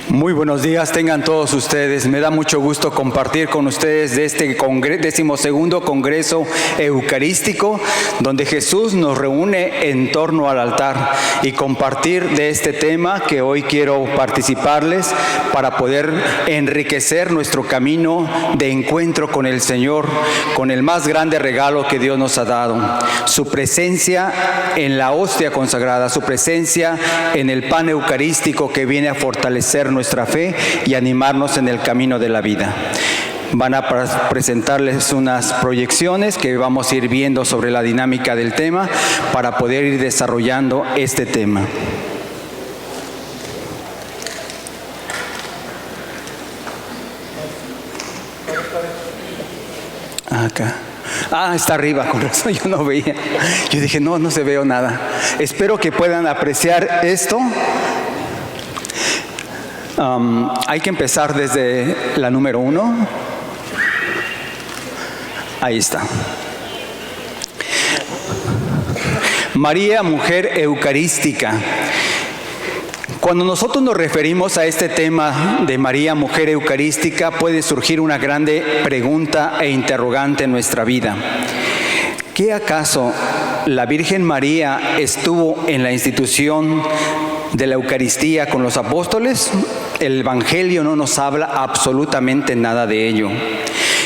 Muy buenos días tengan todos ustedes. Me da mucho gusto compartir con ustedes de este 12º Congreso Eucarístico, donde Jesús nos reúne en torno al altar y compartir de este tema que hoy quiero participarles para poder enriquecer nuestro camino de encuentro con el Señor, con el más grande regalo que Dios nos ha dado, su presencia en la hostia consagrada, su presencia en el pan eucarístico que viene a fortalecer nuestra fe y animarnos en el camino de la vida. Van a presentarles unas proyecciones que vamos a ir viendo sobre la dinámica del tema para poder ir desarrollando este tema. Acá. Está arriba, con razón yo no veía. Yo dije, no se veo nada. Espero que puedan apreciar esto. Hay que empezar desde la número 1. Ahí está. María, mujer eucarística. Cuando nosotros nos referimos a este tema de María, mujer eucarística, puede surgir una grande pregunta e interrogante en nuestra vida. ¿Qué acaso la Virgen María estuvo en la institución de la Eucaristía con los apóstoles? El Evangelio no nos habla absolutamente nada de ello.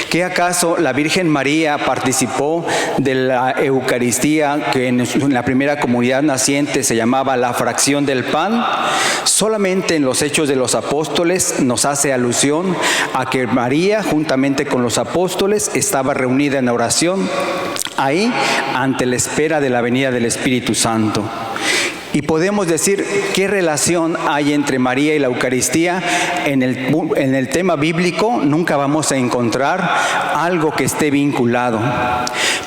¿Qué acaso la Virgen María participó de la Eucaristía que en la primera comunidad naciente se llamaba la fracción del pan? Solamente en los Hechos de los Apóstoles nos hace alusión a que María, juntamente con los apóstoles, estaba reunida en oración ahí ante la espera de la venida del Espíritu Santo. Y podemos decir, ¿qué relación hay entre María y la Eucaristía? En el tema bíblico nunca vamos a encontrar algo que esté vinculado.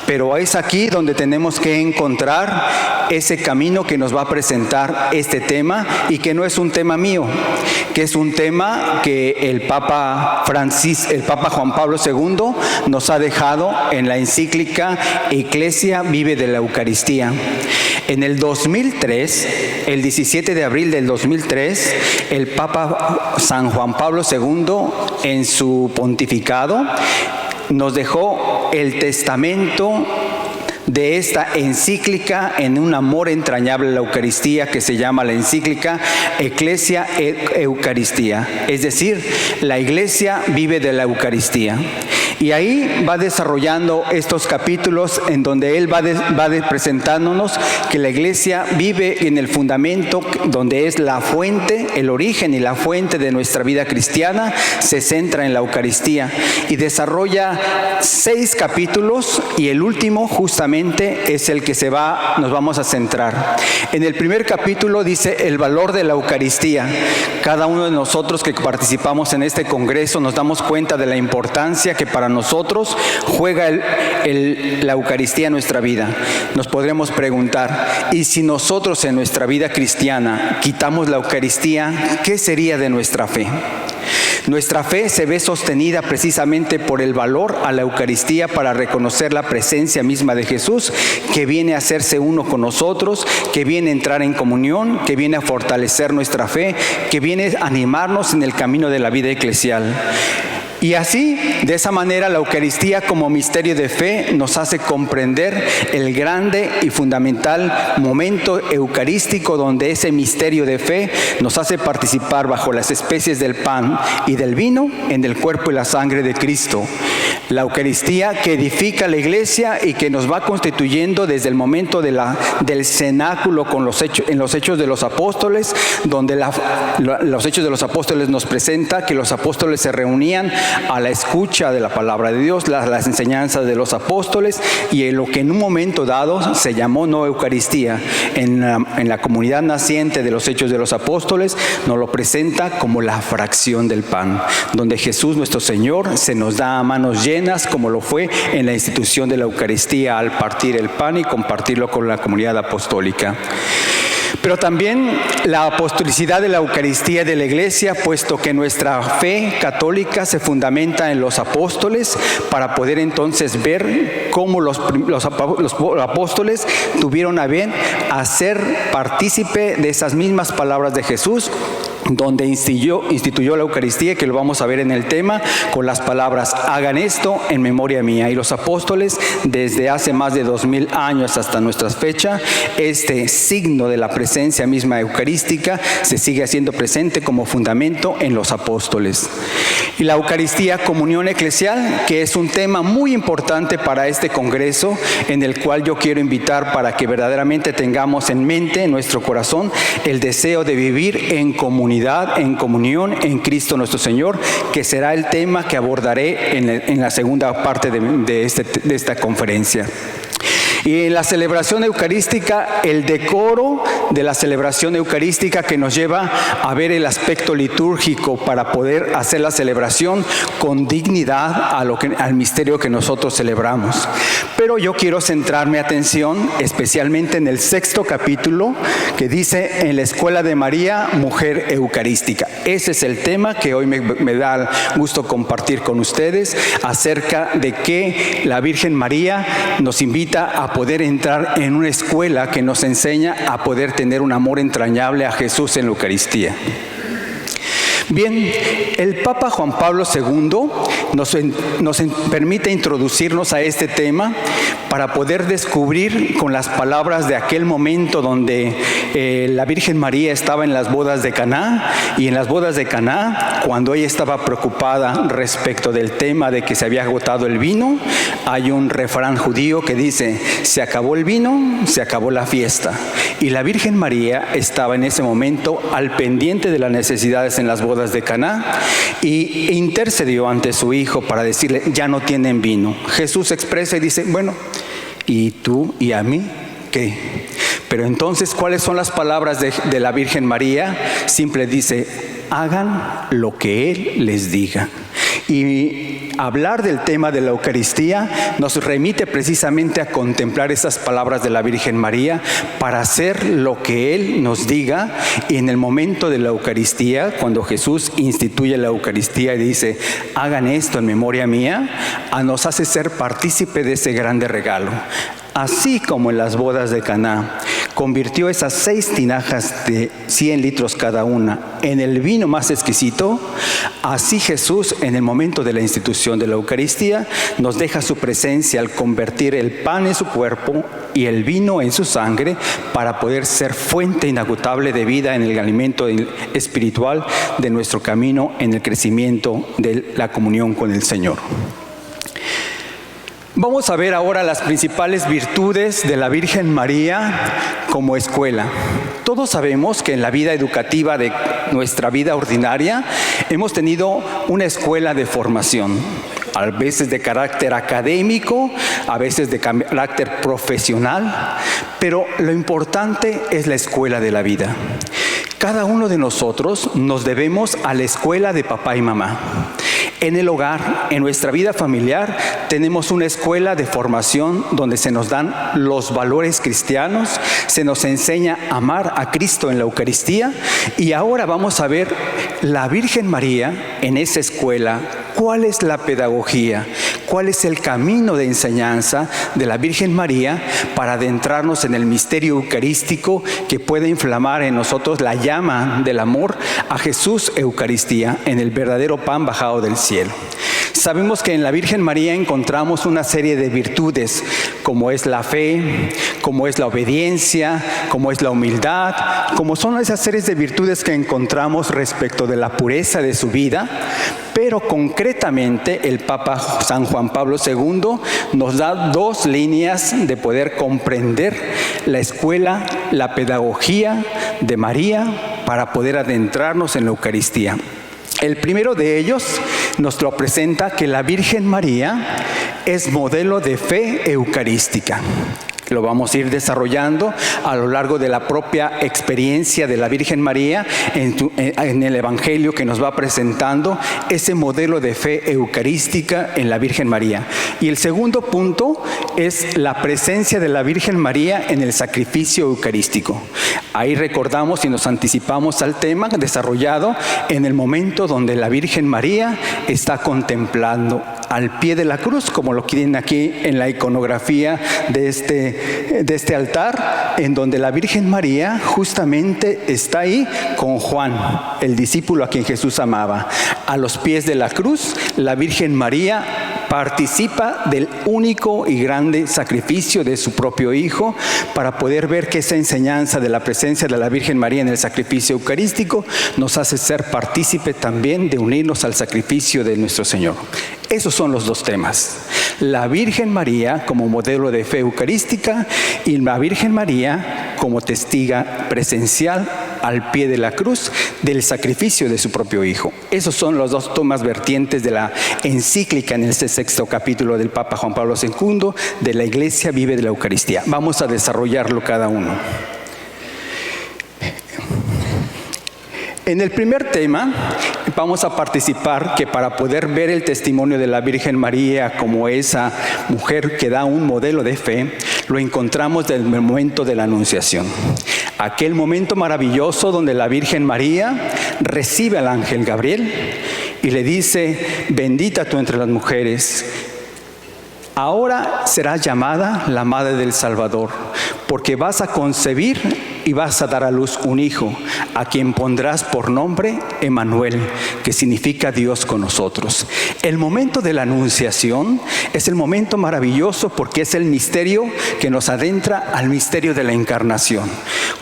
Pero es aquí donde tenemos que encontrar ese camino que nos va a presentar este tema, y que no es un tema mío, que es un tema que el Papa Juan Pablo II nos ha dejado en la encíclica Ecclesia Vive de la Eucaristía. En el 2003, el 17 de abril del 2003, el Papa San Juan Pablo II, en su pontificado, nos dejó el testamento de esta encíclica en un amor entrañable a la Eucaristía, que se llama la encíclica Ecclesia Eucaristía, es decir, la Iglesia vive de la Eucaristía. Y ahí va desarrollando estos capítulos en donde él va presentándonos que la Iglesia vive en el fundamento donde es la fuente, el origen y la fuente de nuestra vida cristiana, se centra en la Eucaristía y desarrolla 6 capítulos, y el último justamente es el que nos vamos a centrar. En el primer capítulo dice el valor de la Eucaristía. Cada uno de nosotros que participamos en este congreso nos damos cuenta de la importancia que para nosotros juega la Eucaristía en nuestra vida. Nos podremos preguntar, ¿y si nosotros en nuestra vida cristiana quitamos la Eucaristía, qué sería de nuestra fe? Nuestra fe se ve sostenida precisamente por el valor a la Eucaristía para reconocer la presencia misma de Jesús, que viene a hacerse uno con nosotros, que viene a entrar en comunión, que viene a fortalecer nuestra fe, que viene a animarnos en el camino de la vida eclesial. Y así, de esa manera, la Eucaristía como misterio de fe nos hace comprender el grande y fundamental momento eucarístico, donde ese misterio de fe nos hace participar bajo las especies del pan y del vino en el cuerpo y la sangre de Cristo. La Eucaristía que edifica la Iglesia y que nos va constituyendo desde el momento del cenáculo en los Hechos de los Apóstoles, donde los Hechos de los Apóstoles nos presenta que los apóstoles se reunían a la escucha de la palabra de Dios, las enseñanzas de los apóstoles, y en lo que en un momento dado se llamó no Eucaristía, en la comunidad naciente de los Hechos de los Apóstoles, nos lo presenta como la fracción del pan, donde Jesús nuestro Señor se nos da a manos llenas, como lo fue en la institución de la Eucaristía al partir el pan y compartirlo con la comunidad apostólica. Pero también la apostolicidad de la Eucaristía de la Iglesia, puesto que nuestra fe católica se fundamenta en los apóstoles, para poder entonces ver cómo los apóstoles tuvieron a bien hacer partícipe de esas mismas palabras de Jesús, donde instituyó la Eucaristía, que lo vamos a ver en el tema, con las palabras: hagan esto en memoria mía. Y los apóstoles, desde hace más de 2000 años hasta nuestra fecha, este signo de la presencia misma eucarística se sigue haciendo presente como fundamento en los apóstoles. Y la Eucaristía, comunión eclesial, que es un tema muy importante para este congreso, en el cual yo quiero invitar para que verdaderamente tengamos en mente, en nuestro corazón, el deseo de vivir en comunidad, en comunión en Cristo nuestro Señor, que será el tema que abordaré en la segunda parte de esta conferencia. Y en la celebración eucarística, el decoro de la celebración eucarística que nos lleva a ver el aspecto litúrgico para poder hacer la celebración con dignidad al misterio que nosotros celebramos. Pero yo quiero centrar mi atención especialmente en el 6º capítulo, que dice: en la escuela de María, mujer eucarística. Ese es el tema que hoy me da gusto compartir con ustedes, acerca de que la Virgen María nos invita a poder entrar en una escuela que nos enseña a poder tener un amor entrañable a Jesús en la Eucaristía. Bien, el Papa Juan Pablo II nos permite introducirnos a este tema para poder descubrir con las palabras de aquel momento donde la Virgen María estaba en las bodas de Caná, y en las bodas de Caná, cuando ella estaba preocupada respecto del tema de que se había agotado el vino, hay un refrán judío que dice: se acabó el vino, se acabó la fiesta. Y la Virgen María estaba en ese momento al pendiente de las necesidades en las bodas de Caná, y intercedió ante su hijo para decirle: ya no tienen vino. Jesús expresa y dice: bueno, ¿y tú y a mí qué? Pero entonces, ¿cuáles son las palabras de la Virgen María? Simple dice: hagan lo que Él les diga. Y hablar del tema de la Eucaristía nos remite precisamente a contemplar esas palabras de la Virgen María para hacer lo que Él nos diga. Y en el momento de la Eucaristía, cuando Jesús instituye la Eucaristía y dice: hagan esto en memoria mía, nos hace ser partícipe de ese grande regalo. Así como en las bodas de Caná convirtió esas 6 tinajas de 100 litros cada una en el vino más exquisito, así Jesús, en el momento de la institución de la Eucaristía, nos deja su presencia al convertir el pan en su cuerpo y el vino en su sangre, para poder ser fuente inagotable de vida en el alimento espiritual de nuestro camino en el crecimiento de la comunión con el Señor. Vamos a ver ahora las principales virtudes de la Virgen María como escuela. Todos sabemos que en la vida educativa de nuestra vida ordinaria hemos tenido una escuela de formación, a veces de carácter académico, a veces de carácter profesional, pero lo importante es la escuela de la vida. Cada uno de nosotros nos debemos a la escuela de papá y mamá. En el hogar, en nuestra vida familiar, tenemos una escuela de formación donde se nos dan los valores cristianos, se nos enseña a amar a Cristo en la Eucaristía, y ahora vamos a ver la Virgen María en esa escuela. ¿Cuál es la pedagogía? ¿Cuál es el camino de enseñanza de la Virgen María para adentrarnos en el misterio eucarístico que puede inflamar en nosotros la llama del amor a Jesús Eucaristía, en el verdadero pan bajado del cielo? Sabemos que en la Virgen María encontramos una serie de virtudes, como es la fe, como es la obediencia, como es la humildad, como son esas series de virtudes que encontramos respecto de la pureza de su vida. Pero concretamente el Papa San Juan Pablo II nos da 2 líneas de poder comprender la escuela, la pedagogía de María para poder adentrarnos en la Eucaristía. El primero de ellos nos lo presenta que la Virgen María es modelo de fe eucarística. Lo vamos a ir desarrollando a lo largo de la propia experiencia de la Virgen María en el Evangelio que nos va presentando ese modelo de fe eucarística en la Virgen María. Y el segundo punto es la presencia de la Virgen María en el sacrificio eucarístico. Ahí recordamos y nos anticipamos al tema desarrollado en el momento donde la Virgen María está contemplando al pie de la cruz, como lo tienen aquí en la iconografía de este altar, en donde la Virgen María justamente está ahí con Juan, el discípulo a quien Jesús amaba. A los pies de la cruz, la Virgen María participa del único y grande sacrificio de su propio Hijo, para poder ver que esa enseñanza de la presencia de la Virgen María en el sacrificio eucarístico nos hace ser partícipe también de unirnos al sacrificio de nuestro Señor. Esos son los dos temas: la Virgen María como modelo de fe eucarística y la Virgen María como testiga presencial al pie de la cruz del sacrificio de su propio Hijo. Esos son los dos temas vertientes de la encíclica en este 6º capítulo del Papa Juan Pablo II de la Iglesia Vive de la Eucaristía. Vamos a desarrollarlo cada uno. En el primer tema vamos a participar que para poder ver el testimonio de la Virgen María como esa mujer que da un modelo de fe, lo encontramos del momento de la Anunciación. Aquel momento maravilloso donde la Virgen María recibe al ángel Gabriel y le dice: bendita tú entre las mujeres, ahora serás llamada la Madre del Salvador, porque vas a concebir y vas a dar a luz un hijo, a quien pondrás por nombre Emmanuel, que significa Dios con nosotros. El momento de la Anunciación es el momento maravilloso porque es el misterio que nos adentra al misterio de la Encarnación.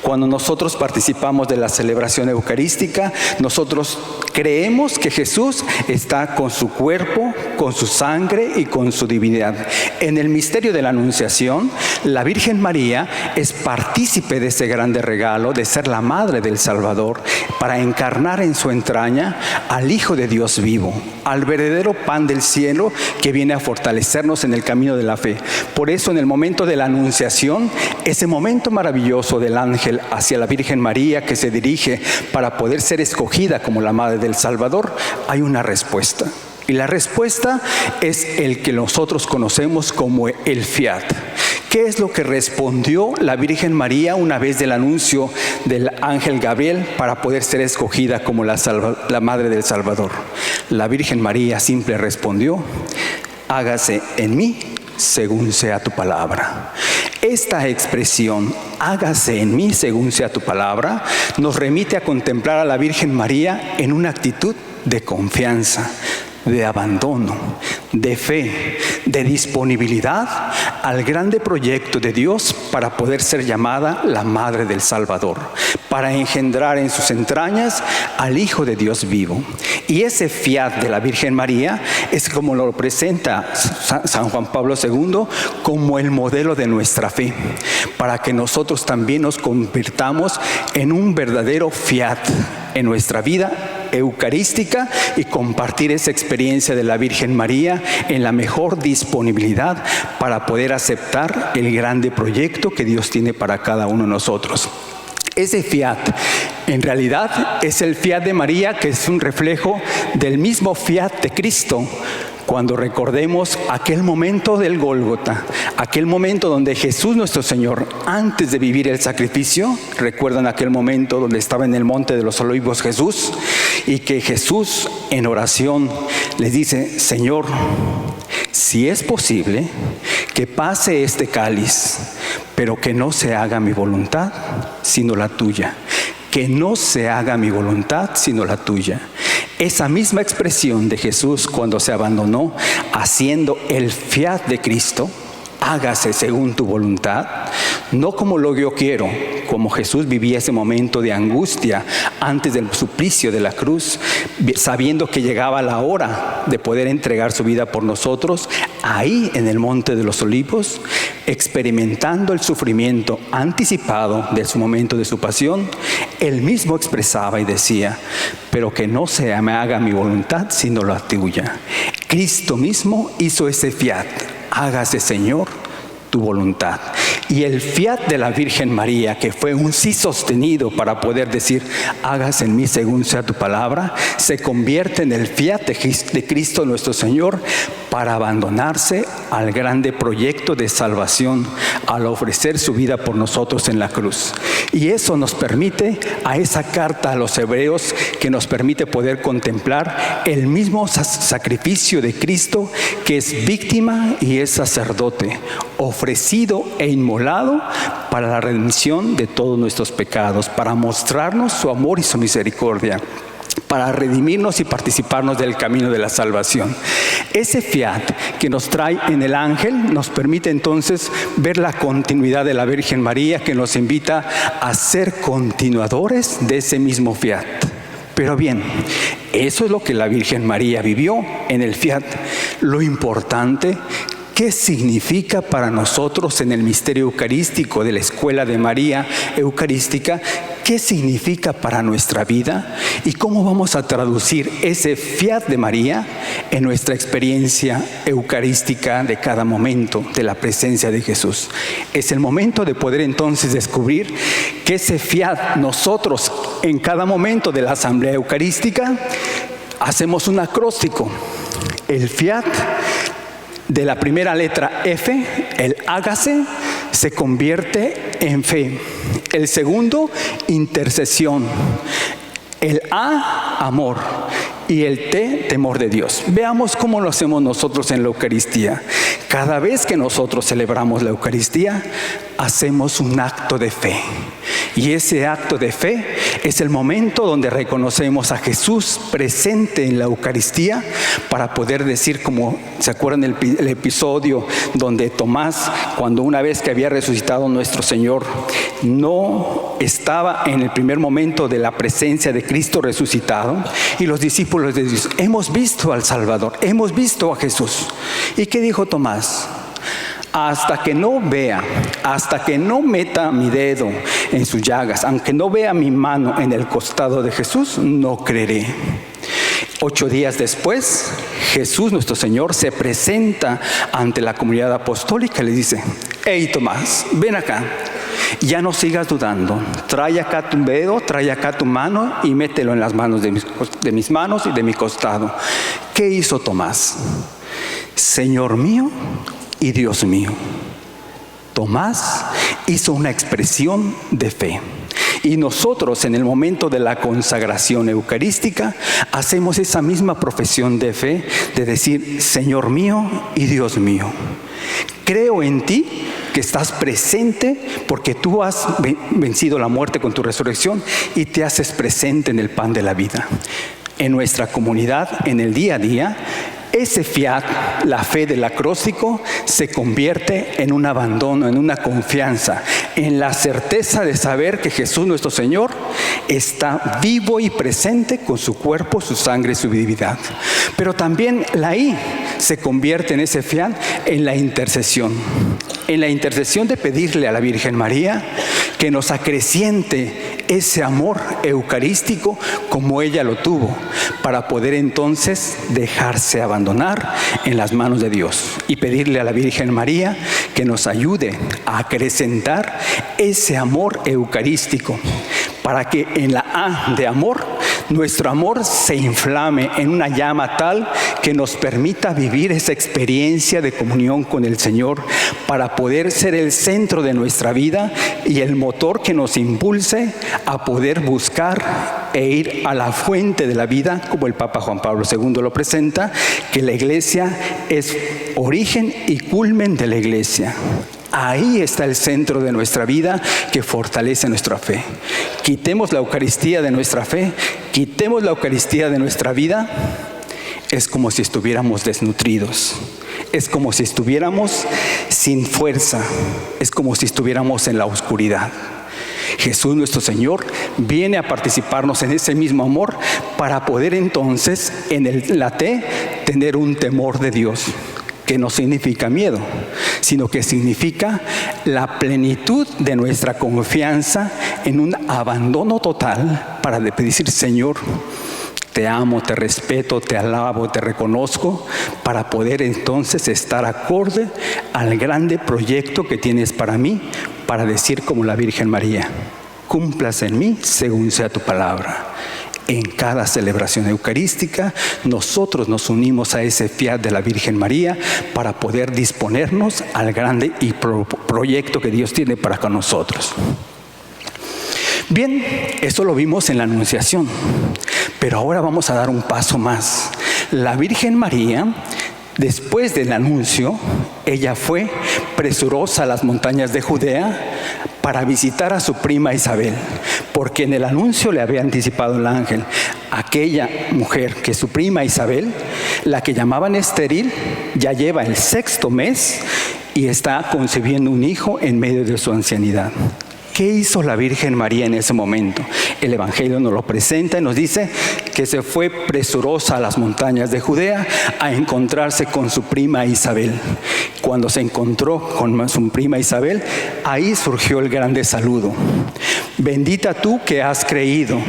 Cuando nosotros participamos de la celebración eucarística, nosotros creemos que Jesús está con su cuerpo, con su sangre y con su divinidad. En el misterio de la Anunciación, la Virgen María es partícipe de ese grande regalo de ser la Madre del Salvador, para encarnar en su entraña al Hijo de Dios vivo, al verdadero pan del cielo que viene a fortalecernos en el camino de la fe. Por eso, en el momento de la Anunciación, ese momento maravilloso del ángel hacia la Virgen María que se dirige para poder ser escogida como la Madre del Salvador, hay una respuesta. Y la respuesta es el que nosotros conocemos como el fiat. ¿Qué es lo que respondió la Virgen María una vez del anuncio del ángel Gabriel para poder ser escogida como la Madre del Salvador? La Virgen María simple respondió: hágase en mí según sea tu palabra. Esta expresión, hágase en mí según sea tu palabra, nos remite a contemplar a la Virgen María en una actitud de confianza, de abandono, de fe, de disponibilidad al grande proyecto de Dios para poder ser llamada la Madre del Salvador, para engendrar en sus entrañas al Hijo de Dios vivo. Y ese fiat de la Virgen María es como lo presenta San Juan Pablo II como el modelo de nuestra fe, para que nosotros también nos convirtamos en un verdadero fiat en nuestra vida eucarística y compartir esa experiencia de la Virgen María en la mejor disponibilidad para poder aceptar el grande proyecto que Dios tiene para cada uno de nosotros. Ese fiat, en realidad, es el fiat de María, que es un reflejo del mismo fiat de Cristo. Cuando recordemos aquel momento del Gólgota, aquel momento donde Jesús nuestro Señor, antes de vivir el sacrificio, recuerdan aquel momento donde estaba en el monte de los Olivos Jesús, y que Jesús en oración les dice: Señor, si es posible, que pase este cáliz, pero que no se haga mi voluntad, sino la tuya. Que no se haga mi voluntad, sino la tuya. Esa misma expresión de Jesús cuando se abandonó, haciendo el fiat de Cristo, hágase según tu voluntad, no como lo yo quiero, como Jesús vivía ese momento de angustia antes del suplicio de la cruz, sabiendo que llegaba la hora de poder entregar su vida por nosotros, ahí en el monte de los Olivos, experimentando el sufrimiento anticipado de su momento de su pasión, él mismo expresaba y decía: pero que no se me haga mi voluntad, sino la tuya. Cristo mismo hizo ese fiat: hágase, Señor, tu voluntad. Y el fiat de la Virgen María, que fue un sí sostenido para poder decir, hágase en mí según sea tu palabra, se convierte en el fiat de Cristo nuestro Señor para abandonarse al grande proyecto de salvación al ofrecer su vida por nosotros en la cruz. Y eso nos permite, a esa carta a los hebreos, que nos permite poder contemplar el mismo sacrificio de Cristo, que es víctima y es sacerdote, ofrecido e inmolado para la remisión de todos nuestros pecados, para mostrarnos su amor y su misericordia, para redimirnos y participarnos del camino de la salvación. Ese fiat que nos trae en el ángel nos permite entonces ver la continuidad de la Virgen María, que nos invita a ser continuadores de ese mismo fiat. Pero bien, eso es lo que la Virgen María vivió en el fiat. Lo importante, ¿qué significa para nosotros en el misterio eucarístico de la Escuela de María Eucarística? ¿Qué significa para nuestra vida? ¿Y cómo vamos a traducir ese fiat de María en nuestra experiencia eucarística de cada momento de la presencia de Jesús? Es el momento de poder entonces descubrir que ese fiat nosotros en cada momento de la asamblea eucarística hacemos un acróstico. El fiat de la primera letra F, el hágase, se convierte en fe. El segundo, intercesión. El A, amor. Y el T, temor de Dios. Veamos cómo lo hacemos nosotros en la Eucaristía. Cada vez que nosotros celebramos la Eucaristía, hacemos un acto de fe. Y ese acto de fe es el momento donde reconocemos a Jesús presente en la Eucaristía para poder decir, como se acuerdan el episodio donde Tomás, cuando una vez que había resucitado nuestro Señor, no estaba en el primer momento de la presencia de Cristo resucitado, y los discípulos le dicen, hemos visto al Salvador, hemos visto a Jesús. ¿Y qué dijo Tomás? Hasta que no vea, hasta que no meta mi dedo en sus llagas, aunque no vea mi mano en el costado de Jesús, no creeré. 8 días después, Jesús nuestro Señor se presenta ante la comunidad apostólica y le dice, hey Tomás, ven acá, ya no sigas dudando, trae acá tu dedo, trae acá tu mano y mételo en las manos de mis manos y de mi costado. ¿Qué hizo Tomás? Señor mío y Dios mío. Tomás hizo una expresión de fe. Y nosotros en el momento de la consagración eucarística hacemos esa misma profesión de fe de decir, Señor mío y Dios mío. Creo en ti, que estás presente porque tú has vencido la muerte con tu resurrección y te haces presente en el pan de la vida. En nuestra comunidad, en el día a día, ese fiat, la fe del acróstico, se convierte en un abandono, en una confianza, en la certeza de saber que Jesús nuestro Señor está vivo y presente con su cuerpo, su sangre y su divinidad. Pero también la I se convierte en ese fiat en la intercesión de pedirle a la Virgen María que nos acreciente ese amor eucarístico como ella lo tuvo, para poder entonces dejarse abandonar en las manos de Dios y pedirle a la Virgen María que nos ayude a acrecentar ese amor eucarístico, para que en la A de amor, nuestro amor se inflame en una llama tal que nos permita vivir esa experiencia de comunión con el Señor, para poder ser el centro de nuestra vida y el motor que nos impulse a poder buscar e ir a la fuente de la vida, como el Papa Juan Pablo II lo presenta, que la Iglesia es origen y culmen de la Iglesia. Ahí está el centro de nuestra vida que fortalece nuestra fe. Quitemos la Eucaristía de nuestra fe, quitemos la Eucaristía de nuestra vida, es como si estuviéramos desnutridos. Es como si estuviéramos sin fuerza, es como si estuviéramos en la oscuridad. Jesús nuestro Señor viene a participarnos en ese mismo amor para poder entonces en la T tener un temor de Dios, que no significa miedo, sino que significa la plenitud de nuestra confianza en un abandono total para decir, Señor, Te amo, te respeto, te alabo, te reconozco, para poder entonces estar acorde al grande proyecto que tienes para mí, para decir como la Virgen María: cúmplase en mí según sea tu palabra. En cada celebración eucarística, nosotros nos unimos a ese fiat de la Virgen María para poder disponernos al grande y proyecto que Dios tiene para con nosotros. Bien, eso lo vimos en la Anunciación, pero ahora vamos a dar un paso más. La Virgen María, después del anuncio, ella fue presurosa a las montañas de Judea para visitar a su prima Isabel, porque en el anuncio le había anticipado el ángel: aquella mujer que su prima Isabel, la que llamaban estéril, ya lleva el 6º mes y está concibiendo un hijo en medio de su ancianidad. ¿Qué hizo la Virgen María en ese momento? El Evangelio nos lo presenta y nos dice que se fue presurosa a las montañas de Judea a encontrarse con su prima Isabel. Cuando se encontró con su prima Isabel, ahí surgió el grande saludo: bendita tú que has creído,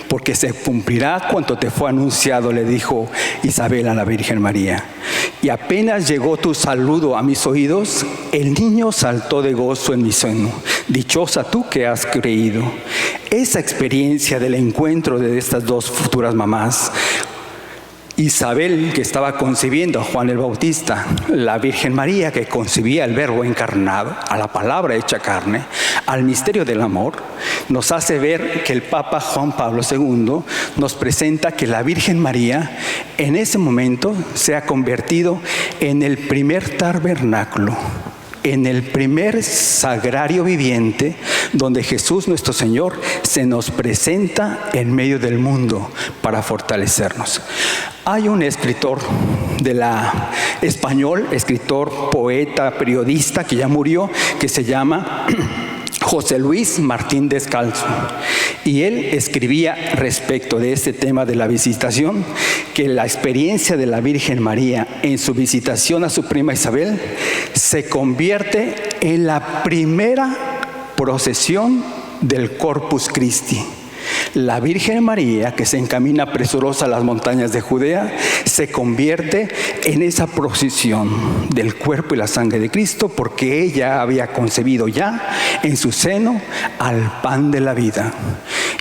porque se cumplirá cuanto te fue anunciado, le dijo Isabel a la Virgen María. Y apenas llegó tu saludo a mis oídos, el niño saltó de gozo en mi seno. Dichosa tú que has creído. Esa experiencia del encuentro de estas dos futuras mamás, Isabel, que estaba concibiendo a Juan el Bautista, la Virgen María, que concebía el Verbo encarnado, a la palabra hecha carne, al misterio del amor, nos hace ver que el Papa Juan Pablo II nos presenta que la Virgen María en ese momento se ha convertido en el primer tabernáculo, en el primer sagrario viviente, donde Jesús nuestro Señor se nos presenta en medio del mundo para fortalecernos. Hay un escritor español, escritor, poeta, periodista, que ya murió, que se llama José Luis Martín Descalzo, y él escribía respecto de este tema de la visitación, que la experiencia de la Virgen María en su visitación a su prima Isabel se convierte en la primera procesión del Corpus Christi. La Virgen María, que se encamina presurosa a las montañas de Judea, se convierte en esa procesión del cuerpo y la sangre de Cristo, porque ella había concebido ya en su seno al pan de la vida.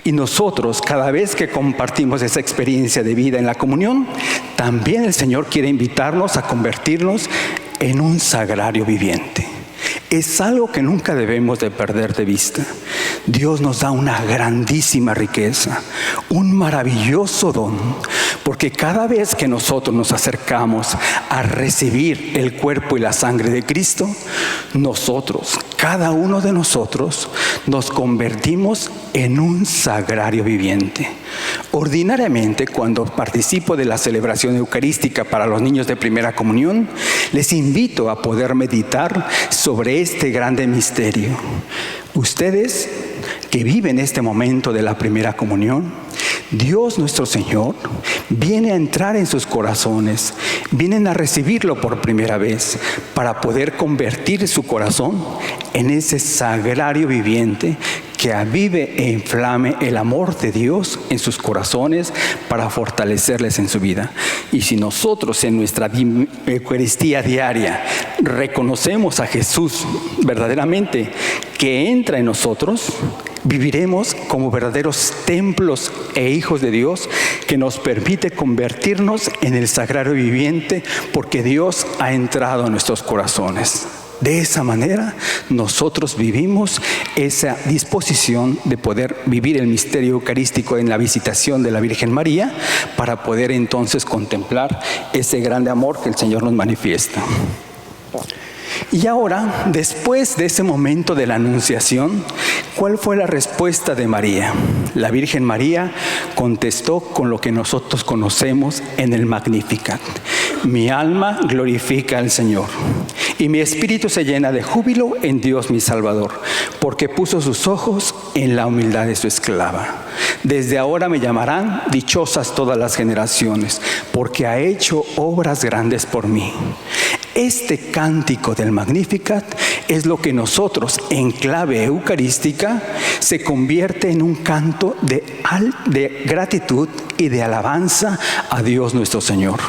Y nosotros, cada vez que compartimos esa experiencia de vida en la comunión, también el Señor quiere invitarnos a convertirnos en un sagrario viviente. Es algo que nunca debemos de perder de vista. Dios nos da una grandísima riqueza, un maravilloso don, porque cada vez que nosotros nos acercamos a recibir el cuerpo y la sangre de Cristo, nosotros, cada uno de nosotros, nos convertimos en un sagrario viviente. Ordinariamente, cuando participo de la celebración eucarística para los niños de primera comunión, les invito a poder meditar sobre este grande misterio. Ustedes que viven este momento de la primera comunión, Dios nuestro Señor viene a entrar en sus corazones, vienen a recibirlo por primera vez para poder convertir su corazón en ese sagrario viviente que avive e inflame el amor de Dios en sus corazones para fortalecerles en su vida. Y si nosotros en nuestra Eucaristía diaria reconocemos a Jesús verdaderamente que entra en nosotros, viviremos como verdaderos templos e hijos de Dios, que nos permite convertirnos en el sagrario viviente porque Dios ha entrado en nuestros corazones. De esa manera nosotros vivimos esa disposición de poder vivir el misterio eucarístico en la visitación de la Virgen María, para poder entonces contemplar ese grande amor que el Señor nos manifiesta. Y ahora, después de ese momento de la Anunciación, ¿cuál fue la respuesta de María? La Virgen María contestó con lo que nosotros conocemos en el Magnificat: mi alma glorifica al Señor, y mi espíritu se llena de júbilo en Dios mi Salvador, porque puso sus ojos en la humildad de su esclava. Desde ahora me llamarán dichosas todas las generaciones, porque ha hecho obras grandes por mí. Este cántico del Magnificat es lo que nosotros, en clave eucarística, se convierte en un canto de gratitud y de alabanza a Dios nuestro Señor.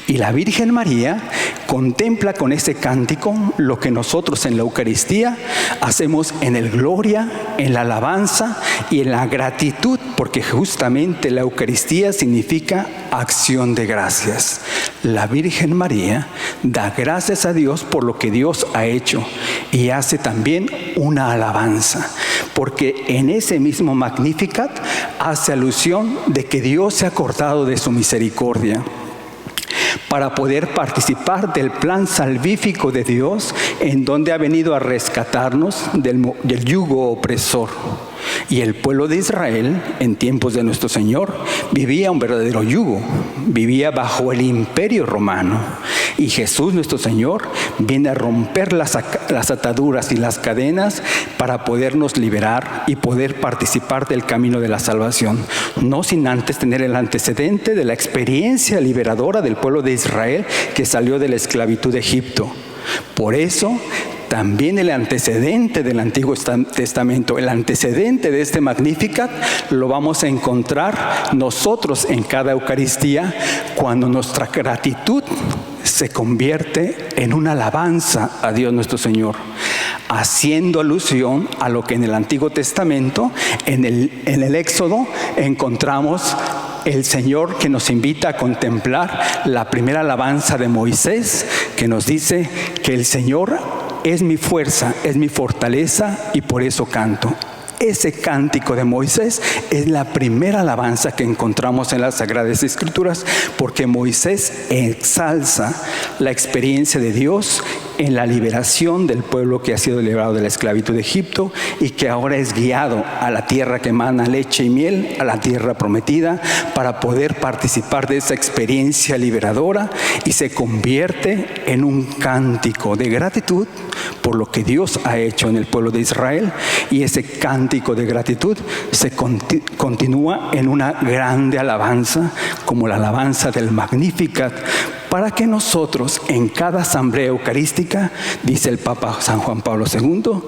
Y la Virgen María contempla con ese cántico lo que nosotros en la Eucaristía hacemos en el gloria, en la alabanza y en la gratitud, porque justamente la Eucaristía significa acción de gracias. La Virgen María da gracias a Dios por lo que Dios ha hecho y hace también una alabanza, porque en ese mismo Magnificat hace alusión de que Dios se ha acordado de su misericordia para poder participar del plan salvífico de Dios, en donde ha venido a rescatarnos del yugo opresor. Y el pueblo de Israel, en tiempos de nuestro Señor, vivía un verdadero yugo, vivía bajo el imperio romano. Y Jesús, nuestro Señor, viene a romper las ataduras y las cadenas para podernos liberar y poder participar del camino de la salvación. No sin antes tener el antecedente de la experiencia liberadora del pueblo de Israel que salió de la esclavitud de Egipto. Por eso, también el antecedente del Antiguo Testamento, el antecedente de este Magnificat, lo vamos a encontrar nosotros en cada Eucaristía, cuando nuestra gratitud se convierte en una alabanza a Dios nuestro Señor, haciendo alusión a lo que en el Antiguo Testamento, en el Éxodo, encontramos el Señor que nos invita a contemplar la primera alabanza de Moisés, que nos dice que el Señor es mi fuerza, es mi fortaleza y por eso canto. Ese cántico de Moisés es la primera alabanza que encontramos en las Sagradas Escrituras, porque Moisés exalza la experiencia de Dios en la liberación del pueblo que ha sido liberado de la esclavitud de Egipto y que ahora es guiado a la tierra que emana leche y miel, a la tierra prometida, para poder participar de esa experiencia liberadora, y se convierte en un cántico de gratitud por lo que Dios ha hecho en el pueblo de Israel, y ese cántico de gratitud se continúa en una grande alabanza, como la alabanza del Magnificat, para que nosotros en cada asamblea eucarística, dice el Papa San Juan Pablo II,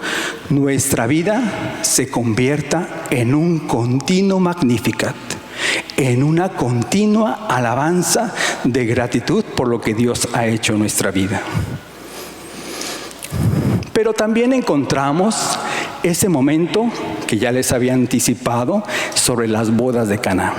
nuestra vida se convierta en un continuo Magnificat, en una continua alabanza de gratitud por lo que Dios ha hecho en nuestra vida. Pero también encontramos ese momento que ya les había anticipado sobre las bodas de Caná.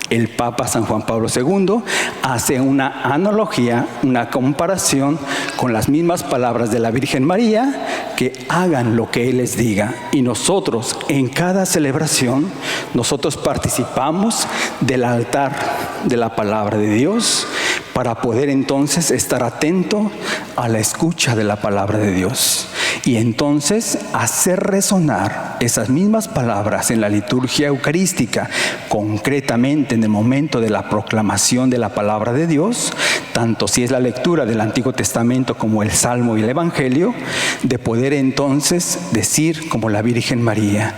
El Papa San Juan Pablo II hace una analogía, una comparación con las mismas palabras de la Virgen María, que hagan lo que Él les diga. Y nosotros, en cada celebración, nosotros participamos del altar de la palabra de Dios, para poder entonces estar atento a la escucha de la palabra de Dios. Y entonces hacer resonar esas mismas palabras en la liturgia eucarística, concretamente en el momento de la proclamación de la palabra de Dios, tanto si es la lectura del Antiguo Testamento como el Salmo y el Evangelio, de poder entonces decir como la Virgen María: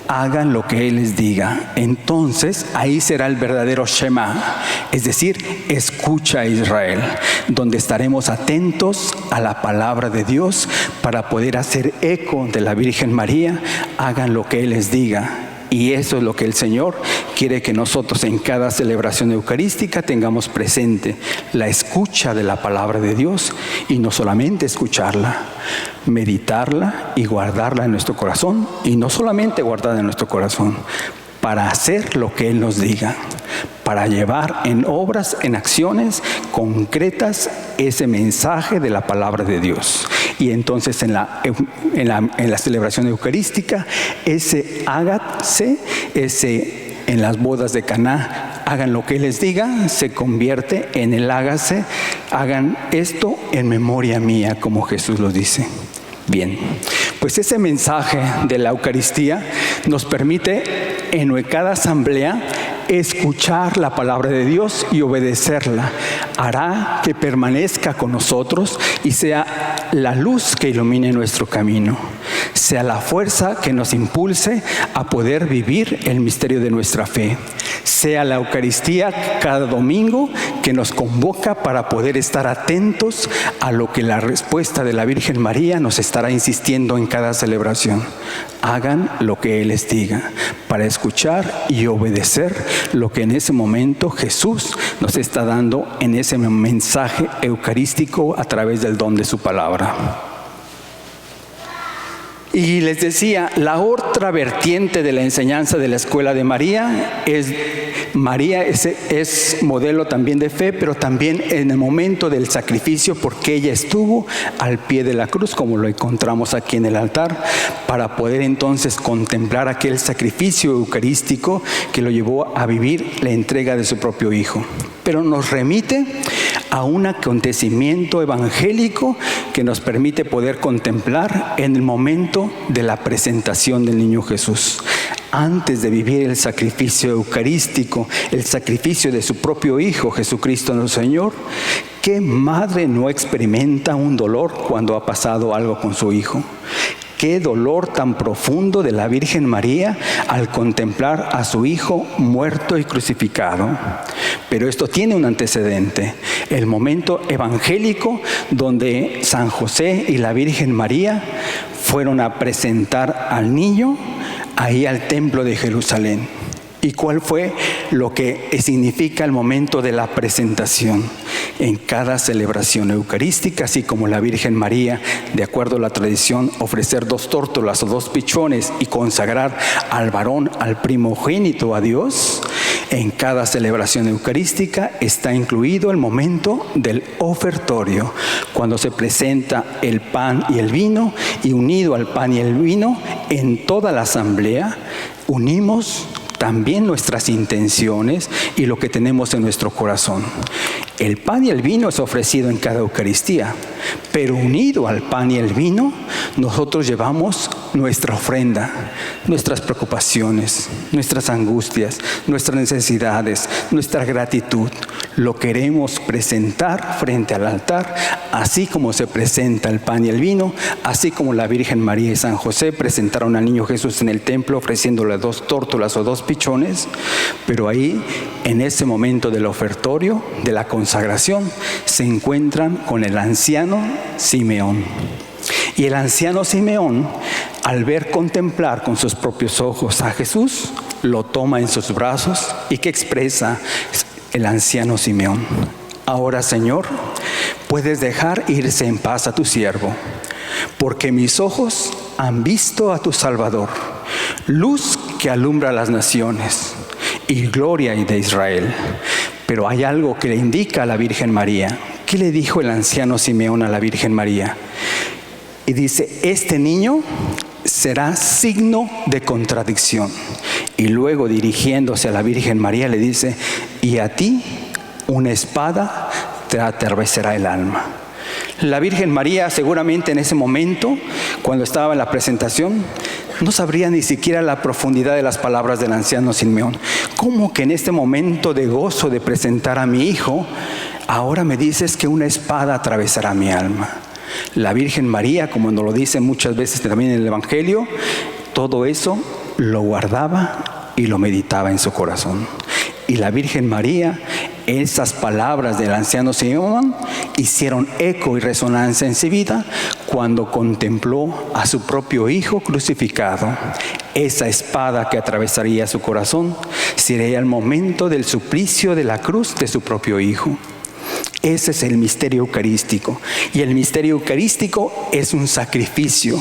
hagan lo que Él les diga. Entonces ahí será el verdadero Shema, es decir, escucha a Israel, donde estaremos atentos a la palabra de Dios para poder hacer eco de la Virgen María: hagan lo que Él les diga. Y eso es lo que el Señor quiere que nosotros en cada celebración eucarística tengamos presente, la escucha de la palabra de Dios, y no solamente escucharla, meditarla y guardarla en nuestro corazón, y no solamente guardarla en nuestro corazón, para hacer lo que Él nos diga, para llevar en obras, en acciones concretas ese mensaje de la palabra de Dios. Y entonces en la celebración eucarística, ese hágase, en las bodas de Caná, hagan lo que Él les diga, se convierte en el hágase, hagan esto en memoria mía, como Jesús lo dice. Bien, pues ese mensaje de la Eucaristía nos permite en cada asamblea escuchar la palabra de Dios y obedecerla. Hará que permanezca con nosotros y sea la luz que ilumine nuestro camino. sea la fuerza que nos impulse a poder vivir el misterio de nuestra fe. Sea la Eucaristía cada domingo que nos convoca para poder estar atentos a lo que la respuesta de la Virgen María nos estará insistiendo en cada celebración. Hagan lo que Él les diga, para escuchar y obedecer lo que en ese momento Jesús nos está dando en ese mensaje eucarístico a través del don de su palabra. Y les decía, la otra vertiente de la enseñanza de la Escuela de María es modelo también de fe, pero también en el momento del sacrificio, porque ella estuvo al pie de la cruz, como lo encontramos aquí en el altar, para poder entonces contemplar aquel sacrificio eucarístico que lo llevó a vivir la entrega de su propio Hijo. Pero nos remite a un acontecimiento evangélico que nos permite poder contemplar en el momento de la presentación del niño Jesús. Antes de vivir el sacrificio eucarístico, el sacrificio de su propio Hijo, Jesucristo nuestro Señor, ¿qué madre no experimenta un dolor cuando ha pasado algo con su Hijo? Qué dolor tan profundo de la Virgen María al contemplar a su Hijo muerto y crucificado. Pero esto tiene un antecedente, el momento evangélico donde San José y la Virgen María fueron a presentar al niño ahí al templo de Jerusalén. ¿Y cuál fue lo que significa el momento de la presentación? En cada celebración eucarística, así como la Virgen María, de acuerdo a la tradición, ofrecer 2 tórtolas o 2 pichones y consagrar al varón, al primogénito a Dios, en cada celebración eucarística está incluido el momento del ofertorio, cuando se presenta el pan y el vino, y unido al pan y el vino, en toda la asamblea, unimos también nuestras intenciones y lo que tenemos en nuestro corazón. El pan y el vino es ofrecido en cada Eucaristía, pero unido al pan y el vino, nosotros llevamos nuestra ofrenda, nuestras preocupaciones, nuestras angustias, nuestras necesidades, nuestra gratitud. Lo queremos presentar frente al altar, así como se presenta el pan y el vino, así como la Virgen María y San José presentaron al niño Jesús en el templo ofreciéndole 2 tórtolas o 2 pichones, pero ahí, en ese momento del ofertorio, de la consagración, se encuentran con el anciano Simeón. Y el anciano Simeón, al ver contemplar con sus propios ojos a Jesús, lo toma en sus brazos. ¿Y qué expresa el anciano Simeón? Ahora, Señor, puedes dejar irse en paz a tu siervo, porque mis ojos han visto a tu Salvador, luz que alumbra a las naciones y gloria de Israel. Pero hay algo que le indica a la Virgen María. ¿Qué le dijo el anciano Simeón a la Virgen María? Y dice, este niño será signo de contradicción. Y luego, dirigiéndose a la Virgen María, le dice, y a ti una espada te atravesará el alma. La Virgen María seguramente en ese momento, cuando estaba en la presentación, no sabría ni siquiera la profundidad de las palabras del anciano Simeón. ¿Cómo que en este momento de gozo de presentar a mi hijo, ahora me dices que una espada atravesará mi alma? La Virgen María, como nos lo dice muchas veces también en el Evangelio, todo eso lo guardaba y lo meditaba en su corazón. Y la Virgen María, esas palabras del anciano Simeón hicieron eco y resonancia en su vida cuando contempló a su propio Hijo crucificado. Esa espada que atravesaría su corazón sería el momento del suplicio de la cruz de su propio Hijo. Ese es el misterio eucarístico. Y el misterio eucarístico es un sacrificio.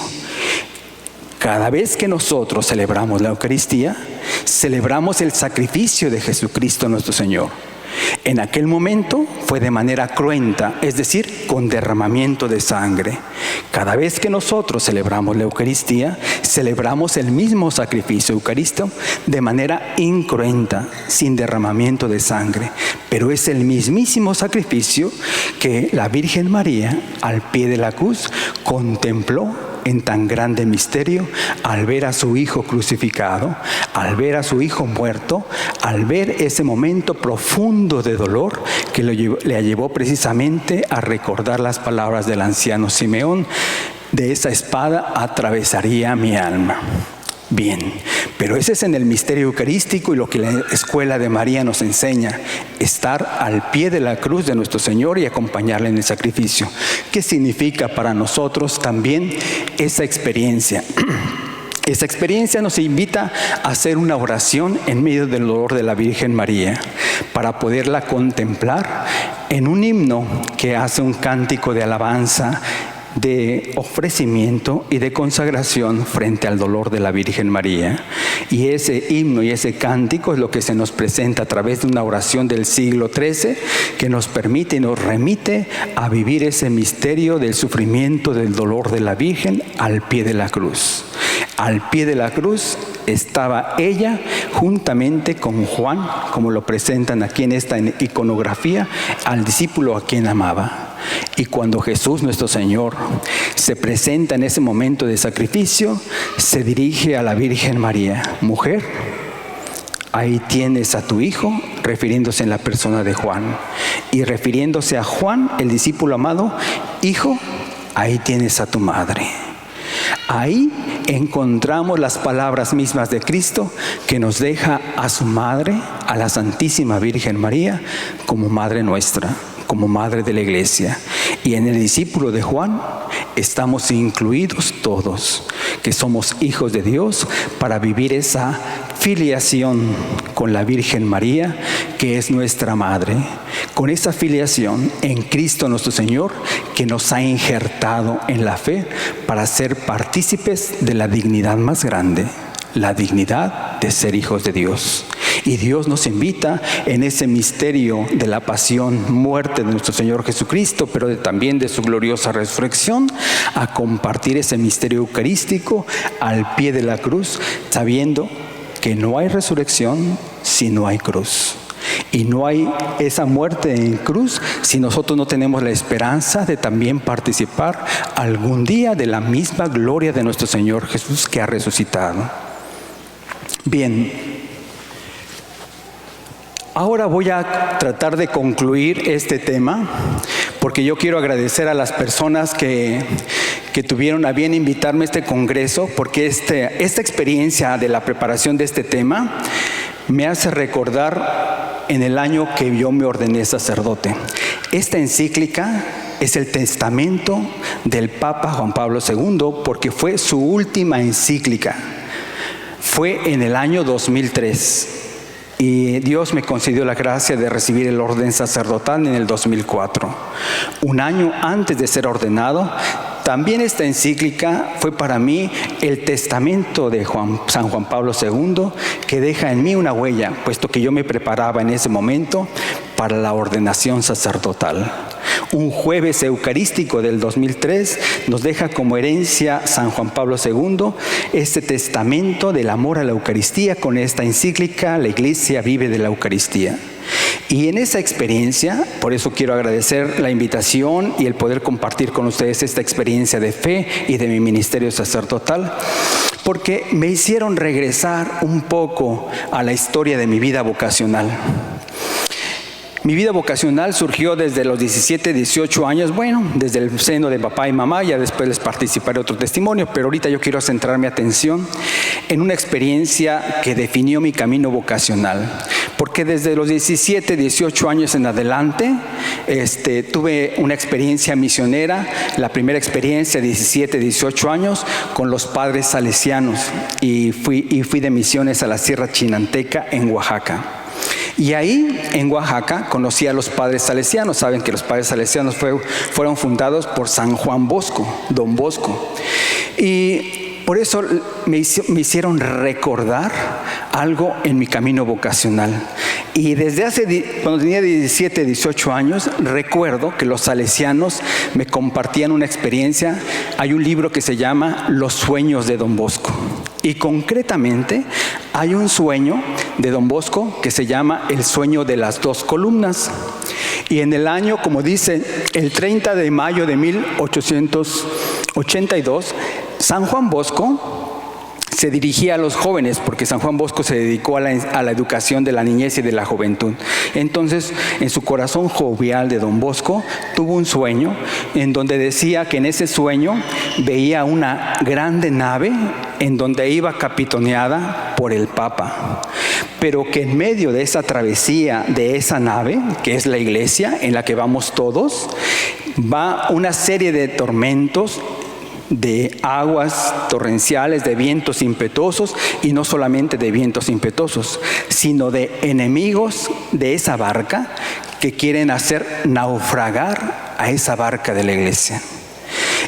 Cada vez que nosotros celebramos la Eucaristía, celebramos el sacrificio de Jesucristo nuestro Señor. En aquel momento fue de manera cruenta, es decir, con derramamiento de sangre. Cada vez que nosotros celebramos la Eucaristía, celebramos el mismo sacrificio eucarístico de manera incruenta, sin derramamiento de sangre. Pero es el mismísimo sacrificio que la Virgen María, al pie de la cruz, contempló en tan grande misterio al ver a su Hijo crucificado, al ver a su Hijo muerto, al ver ese momento profundo de dolor que le llevó precisamente a recordar las palabras del anciano Simeón. de esa espada atravesaría mi alma. Bien, pero ese es en el misterio eucarístico y lo que la escuela de María nos enseña, estar al pie de la cruz de nuestro Señor y acompañarle en el sacrificio. ¿Qué significa para nosotros también esa experiencia? Esa experiencia nos invita a hacer una oración en medio del dolor de la Virgen María, para poderla contemplar en un himno que hace un cántico de alabanza, de ofrecimiento y de consagración frente al dolor de la Virgen María. Y ese himno y ese cántico es lo que se nos presenta a través de una oración del siglo XIII que nos permite y nos remite a vivir ese misterio del sufrimiento, del dolor de la Virgen al pie de la cruz. Al pie de la cruz estaba ella juntamente con Juan, como lo presentan aquí en esta iconografía, al discípulo a quien amaba. Y cuando Jesús, nuestro Señor, se presenta en ese momento de sacrificio, se dirige a la Virgen María: mujer, ahí tienes a tu hijo, refiriéndose en la persona de Juan. Y refiriéndose a Juan, el discípulo amado: hijo, ahí tienes a tu madre. Ahí encontramos las palabras mismas de Cristo, que nos deja a su madre, a la Santísima Virgen María, como madre nuestra, como madre de la Iglesia. Y en el discípulo de Juan estamos incluidos todos, que somos hijos de Dios, para vivir esa filiación con la Virgen María, que es nuestra madre, con esa filiación en Cristo nuestro Señor, que nos ha injertado en la fe para ser partícipes de la dignidad más grande, la dignidad de ser hijos de Dios. Y Dios nos invita en ese misterio de la pasión, muerte de nuestro Señor Jesucristo, pero también de su gloriosa resurrección, a compartir ese misterio eucarístico al pie de la cruz, sabiendo que no hay resurrección si no hay cruz. Y no hay esa muerte en cruz si nosotros no tenemos la esperanza de también participar algún día de la misma gloria de nuestro Señor Jesús, que ha resucitado. Bien, ahora voy a tratar de concluir este tema, porque yo quiero agradecer a las personas que tuvieron a bien invitarme a este congreso, porque esta experiencia de la preparación de este tema me hace recordar en el año que yo me ordené sacerdote. Esta encíclica es el testamento del Papa Juan Pablo II, porque fue su última encíclica. Fue en el año 2003. Y Dios me concedió la gracia de recibir el orden sacerdotal en el 2004. Un año antes de ser ordenado, también esta encíclica fue para mí el testamento de San Juan Pablo II, que deja en mí una huella, puesto que yo me preparaba en ese momento para la ordenación sacerdotal. Un jueves eucarístico del 2003 nos deja como herencia San Juan Pablo II este testamento del amor a la Eucaristía con esta encíclica: La Iglesia vive de la Eucaristía. Y en esa experiencia, por eso quiero agradecer la invitación y el poder compartir con ustedes esta experiencia de fe y de mi ministerio sacerdotal, porque me hicieron regresar un poco a la historia de mi vida vocacional. Mi vida vocacional surgió desde los 17, 18 años, desde el seno de papá y mamá. Ya después les participaré otro testimonio, pero ahorita yo quiero centrar mi atención en una experiencia que definió mi camino vocacional. Porque desde los 17, 18 años en adelante, tuve una experiencia misionera, la primera experiencia, 17, 18 años, con los padres salesianos. Y fui de misiones a la Sierra Chinanteca en Oaxaca. Y ahí, en Oaxaca, conocí a los padres salesianos. Saben que los padres salesianos fueron fundados por San Juan Bosco, Don Bosco. Y por eso me hicieron recordar algo en mi camino vocacional. Y desde cuando tenía 17, 18 años, recuerdo que los salesianos me compartían una experiencia. Hay un libro que se llama Los sueños de Don Bosco. Y concretamente hay un sueño de Don Bosco que se llama el sueño de las 2 columnas. Y en el año, como dice, el 30 de mayo de 1882, San Juan Bosco se dirigía a los jóvenes, porque San Juan Bosco se dedicó a la educación de la niñez y de la juventud. Entonces, en su corazón jovial de don Bosco, tuvo un sueño en donde decía que en ese sueño veía una grande nave en donde iba capitaneada por el Papa, pero que en medio de esa travesía de esa nave, que es la iglesia en la que vamos todos, va una serie de tormentos, de aguas torrenciales, de vientos impetuosos, y no solamente de vientos impetuosos, sino de enemigos de esa barca que quieren hacer naufragar a esa barca de la iglesia.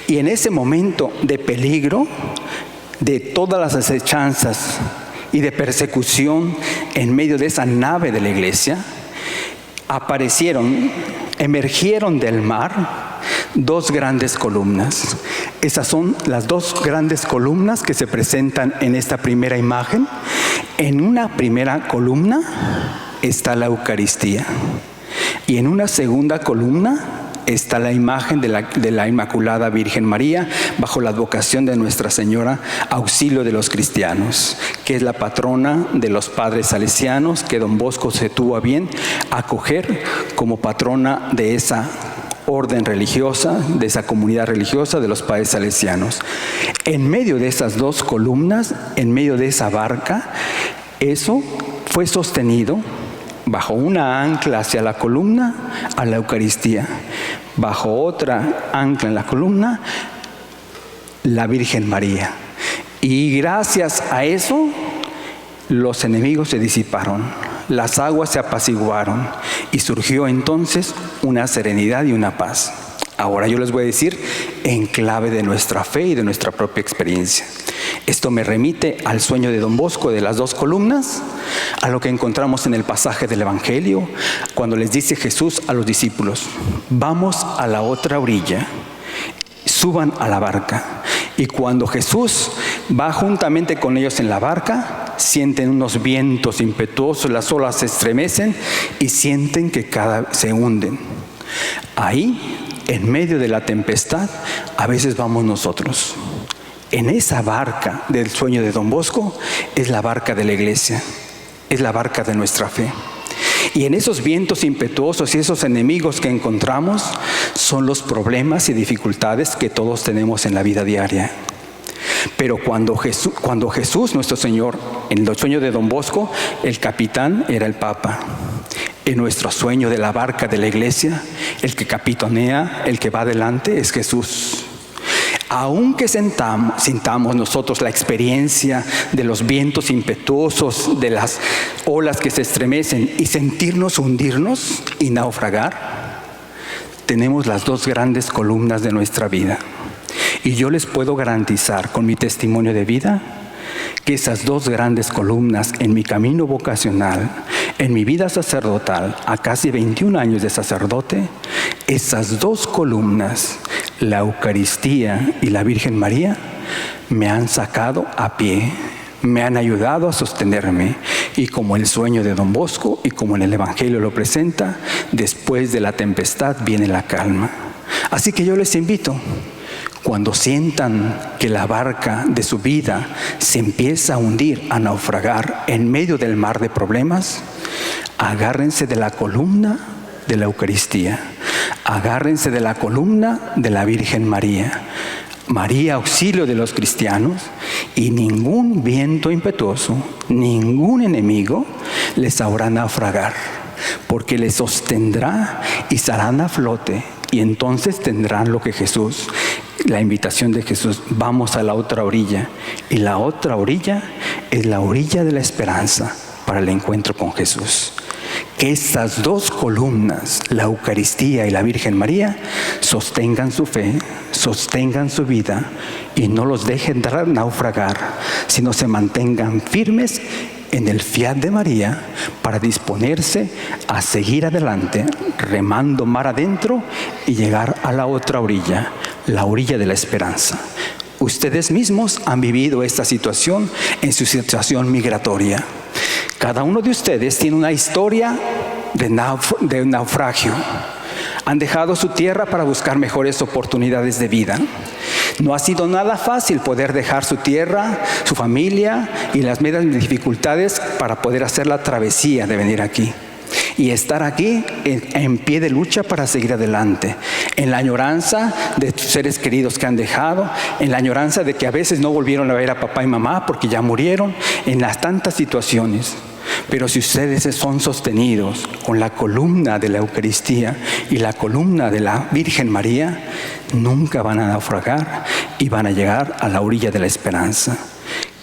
Y en ese momento de peligro, de todas las acechanzas y de persecución en medio de esa nave de la iglesia, emergieron del mar dos grandes columnas. Esas son las dos grandes columnas que se presentan en esta primera imagen. En una primera columna está la Eucaristía y en una segunda columna está la imagen de la Inmaculada Virgen María bajo la advocación de Nuestra Señora, auxilio de los cristianos, que es la patrona de los padres salesianos, que don Bosco se tuvo a bien acoger como patrona de esa orden religiosa, de esa comunidad religiosa de los padres salesianos. En medio de esas dos columnas, en medio de esa barca, eso fue sostenido bajo una ancla hacia la columna a la Eucaristía, bajo otra ancla en la columna la Virgen María. Y gracias a eso los enemigos se disiparon, las aguas se apaciguaron y surgió entonces una serenidad y una paz. Ahora yo les voy a decir en clave de nuestra fe y de nuestra propia experiencia. Esto me remite al sueño de don Bosco de las dos columnas, a lo que encontramos en el pasaje del Evangelio, cuando les dice Jesús a los discípulos: vamos a la otra orilla, suban a la barca. Y cuando Jesús va juntamente con ellos en la barca, sienten unos vientos impetuosos, las olas se estremecen y sienten que se hunden. Ahí, en medio de la tempestad, a veces vamos nosotros. En esa barca del sueño de don Bosco es la barca de la iglesia, es la barca de nuestra fe. Y en esos vientos impetuosos y esos enemigos que encontramos son los problemas y dificultades que todos tenemos en la vida diaria. Pero cuando Jesús, nuestro Señor, en el sueño de don Bosco, el capitán era el Papa. En nuestro sueño de la barca de la iglesia, el que capitanea, el que va adelante, es Jesús. Aunque sintamos nosotros la experiencia de los vientos impetuosos, de las olas que se estremecen y sentirnos hundirnos y naufragar, tenemos las dos grandes columnas de nuestra vida. Y yo les puedo garantizar con mi testimonio de vida que esas dos grandes columnas en mi camino vocacional, en mi vida sacerdotal, a casi 21 años de sacerdote, esas dos columnas, la Eucaristía y la Virgen María, me han sacado a pie, me han ayudado a sostenerme. Y como el sueño de don Bosco y como en el Evangelio lo presenta, después de la tempestad viene la calma. Así que yo les invito, cuando sientan que la barca de su vida se empieza a hundir, a naufragar en medio del mar de problemas, agárrense de la columna de la Eucaristía, agárrense de la columna de la Virgen María. María, auxilio de los cristianos, y ningún viento impetuoso, ningún enemigo les sabrá naufragar, porque les sostendrá y saldrán a flote, y entonces tendrán lo que Jesús, la invitación de Jesús: vamos a la otra orilla. Y la otra orilla es la orilla de la esperanza para el encuentro con Jesús. Que estas dos columnas, la Eucaristía y la Virgen María, sostengan su fe, sostengan su vida y no los dejen naufragar, sino se mantengan firmes en el fiat de María para disponerse a seguir adelante, remando mar adentro y llegar a la otra orilla, la orilla de la esperanza. Ustedes mismos han vivido esta situación en su situación migratoria. Cada uno de ustedes tiene una historia de naufragio. Han dejado su tierra para buscar mejores oportunidades de vida. No ha sido nada fácil poder dejar su tierra, su familia y las medias dificultades para poder hacer la travesía de venir aquí. Y estar aquí en pie de lucha para seguir adelante, en la añoranza de tus seres queridos que han dejado, en la añoranza de que a veces no volvieron a ver a papá y mamá porque ya murieron, en las tantas situaciones. Pero si ustedes son sostenidos con la columna de la Eucaristía y la columna de la Virgen María, nunca van a naufragar y van a llegar a la orilla de la esperanza.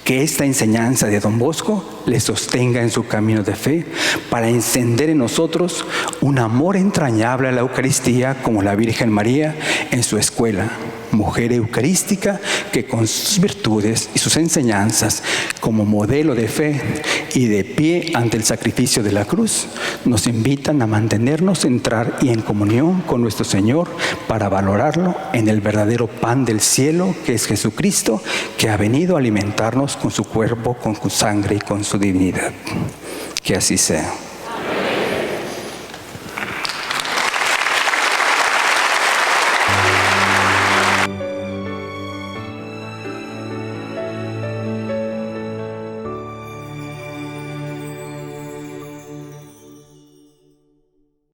Que esta enseñanza de Don Bosco les sostenga en su camino de fe para encender en nosotros un amor entrañable a la Eucaristía como la Virgen María en su escuela, mujer eucarística que con sus virtudes y sus enseñanzas como modelo de fe y de pie ante el sacrificio de la cruz nos invitan a mantenernos, entrar y en comunión con nuestro Señor para valorarlo en el verdadero pan del cielo que es Jesucristo, que ha venido a alimentarnos con su cuerpo, con su sangre y con su divinidad. Que así sea.